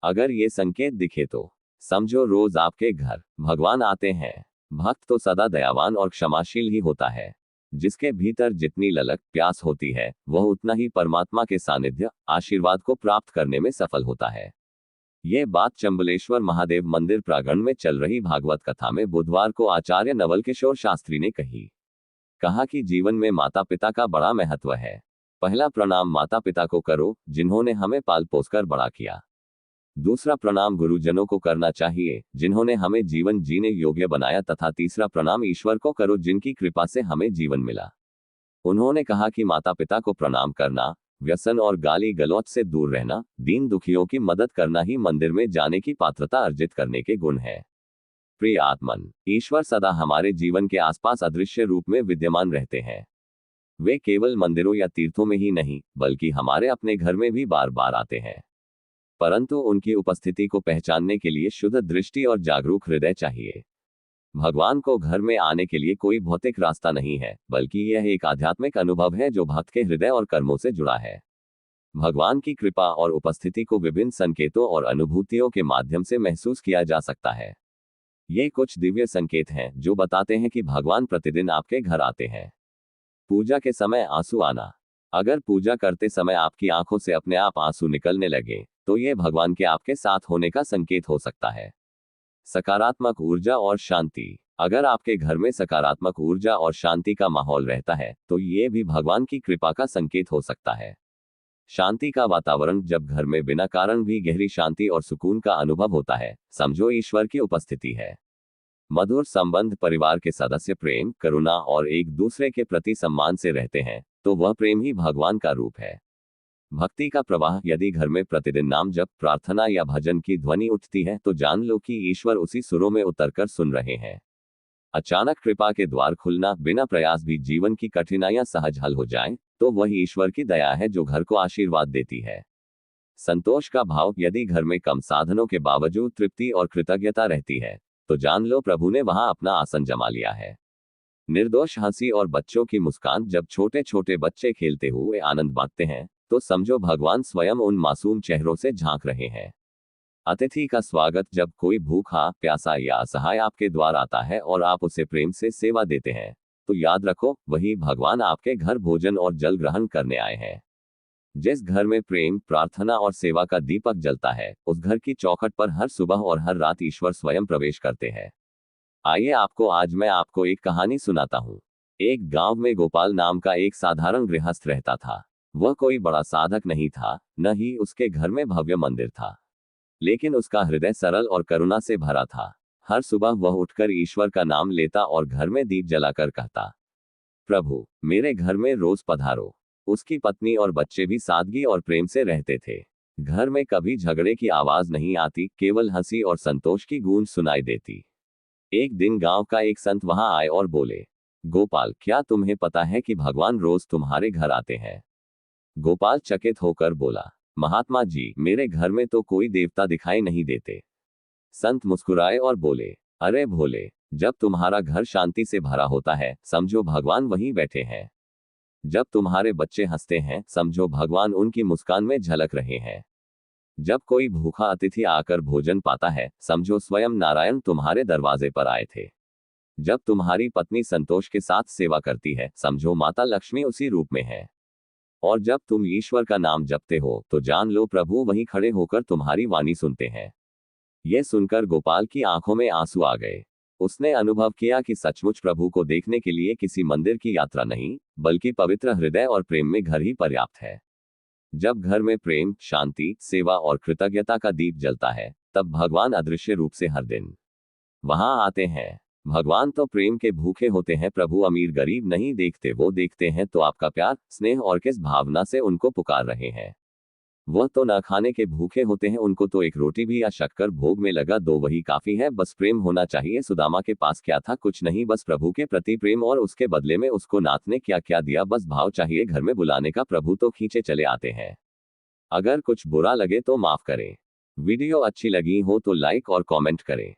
अगर ये संकेत दिखे तो समझो रोज आपके घर भगवान आते हैं। भक्त तो सदा दयावान और क्षमाशील ही होता है। जिसके भीतर जितनी ललक प्यास होती है वह उतना ही परमात्मा के सानिध्य आशीर्वाद को प्राप्त करने में सफल होता है। ये बात चंबलेश्वर महादेव मंदिर प्रांगण में चल रही भागवत कथा में बुधवार को आचार्य नवल किशोर शास्त्री ने कही। कहा कि जीवन में माता पिता का बड़ा महत्व है। पहला प्रणाम माता पिता को करो जिन्होंने हमें पाल पोसकर बड़ा किया। दूसरा प्रणाम गुरुजनों को करना चाहिए जिन्होंने हमें जीवन जीने योग्य बनाया, तथा तीसरा प्रणाम ईश्वर को करो जिनकी कृपा से हमें जीवन मिला। उन्होंने कहा कि माता पिता को प्रणाम करना, व्यसन और गाली गलौज से दूर रहना, दीन दुखियों की मदद करना ही मंदिर में जाने की पात्रता अर्जित करने के गुण है। प्रिय आत्मन, ईश्वर सदा हमारे जीवन के आसपास अदृश्य रूप में विद्यमान रहते हैं। वे केवल मंदिरों या तीर्थों में ही नहीं बल्कि हमारे अपने घर में भी बार बार आते हैं। परंतु उनकी उपस्थिति को पहचानने के लिए शुद्ध दृष्टि और जागरूक हृदय चाहिए। भगवान को घर में आने के लिए कोई भौतिक रास्ता नहीं है, बल्कि यह एक आध्यात्मिक अनुभव है जो भक्त के हृदय और कर्मों से जुड़ा है। भगवान की कृपा और उपस्थिति को विभिन्न संकेतों और अनुभूतियों के माध्यम से महसूस किया जा सकता है। ये कुछ दिव्य संकेत हैं जो बताते हैं कि भगवान प्रतिदिन आपके घर आते हैं। पूजा के समय आंसू आना। अगर पूजा करते समय आपकी आंखों से अपने आप आंसू निकलने लगे तो यह भगवान के आपके साथ होने का संकेत हो सकता है। सकारात्मक ऊर्जा और शांति। अगर आपके घर में सकारात्मक ऊर्जा और शांति का माहौल रहता है तो ये भी भगवान की कृपा का संकेत हो सकता है। शांति का वातावरण। जब घर में बिना कारण भी गहरी शांति और सुकून का अनुभव होता है, समझो ईश्वर की उपस्थिति है। मधुर संबंध। परिवार के सदस्य प्रेम, करुणा और एक दूसरे के प्रति सम्मान से रहते हैं तो वह प्रेम ही भगवान का रूप है। भक्ति का प्रवाह। यदि घर में प्रतिदिन नाम जप, प्रार्थना या भजन की ध्वनि उठती है तो जान लो कि ईश्वर उसी सुरों में उतरकर सुन रहे हैं। अचानक कृपा के द्वार खुलना। बिना प्रयास भी जीवन की कठिनाइयां सहज हल हो जाएं तो वही ईश्वर की दया है जो घर को आशीर्वाद देती है। संतोष का भाव। यदि घर में कम साधनों के बावजूद तृप्ति और कृतज्ञता रहती है तो जान लो प्रभु ने वहां अपना आसन जमा लिया है। निर्दोष हंसी और बच्चों की मुस्कान। जब छोटे छोटे बच्चे खेलते हुए आनंद बांटते हैं तो समझो भगवान स्वयं उन मासूम चेहरों से झांक रहे हैं। अतिथि का स्वागत। जब कोई भूखा, प्यासा या असहाय आपके द्वार आता है और आप उसे प्रेम से सेवा देते हैं तो याद रखो वही भगवान आपके घर भोजन और जल ग्रहण करने आए हैं। जिस घर में प्रेम, प्रार्थना और सेवा का दीपक जलता है उस घर की चौखट पर हर सुबह और हर रात ईश्वर स्वयं प्रवेश करते हैं। आइए आज मैं आपको एक कहानी सुनाता हूँ। एक गांव में गोपाल नाम का एक साधारण गृहस्थ रहता था। वह कोई बड़ा साधक नहीं था, न ही उसके घर में भव्य मंदिर था, लेकिन उसका हृदय सरल और करुणा से भरा था। हर सुबह वह उठकर ईश्वर का नाम लेता और घर में दीप जलाकर कहता, प्रभु मेरे घर में रोज पधारो। उसकी पत्नी और बच्चे भी सादगी और प्रेम से रहते थे। घर में कभी झगड़े की आवाज नहीं आती, केवल हंसी और संतोष की गूंज सुनाई देती। एक दिन गांव का एक संत वहां आए और बोले, गोपाल क्या तुम्हें पता है कि भगवान रोज तुम्हारे घर आते हैं? गोपाल चकित होकर बोला, महात्मा जी मेरे घर में तो कोई देवता दिखाई नहीं देते। संत मुस्कुराए और बोले, अरे भोले, जब तुम्हारा घर शांति से भरा होता है समझो भगवान वहीं बैठे हैं। जब तुम्हारे बच्चे हंसते हैं समझो भगवान उनकी मुस्कान में झलक रहे हैं। जब कोई भूखा अतिथि आकर भोजन पाता है समझो स्वयं नारायण तुम्हारे दरवाजे पर आए थे। जब तुम्हारी पत्नी संतोष के साथ सेवा करती है समझो माता लक्ष्मी उसी रूप में है। और जब तुम ईश्वर का नाम जपते हो तो जान लो प्रभु वहीं खड़े होकर तुम्हारी वाणी सुनते हैं। यह सुनकर गोपाल की आंखों में आंसू आ गए। उसने अनुभव किया कि सचमुच प्रभु को देखने के लिए किसी मंदिर की यात्रा नहीं बल्कि पवित्र हृदय और प्रेम में घर ही पर्याप्त है। जब घर में प्रेम, शांति, सेवा और कृतज्ञता का दीप जलता है तब भगवान अदृश्य रूप से हर दिन वहां आते हैं। भगवान तो प्रेम के भूखे होते हैं। प्रभु अमीर गरीब नहीं देखते, वो देखते हैं तो आपका प्यार, स्नेह और किस भावना से उनको पुकार रहे हैं। वह तो न खाने के भूखे होते हैं, उनको तो एक रोटी भी या शक्कर भोग में लगा दो वही काफी है। बस प्रेम होना चाहिए। सुदामा के पास क्या था? कुछ नहीं, बस प्रभु के प्रति प्रेम और उसके बदले में उसको नाथ ने क्या क्या दिया। बस भाव चाहिए घर में बुलाने का, प्रभु तो खींचे चले आते हैं। अगर कुछ बुरा लगे तो माफ करें। वीडियो अच्छी लगी हो तो लाइक और कमेंट करें।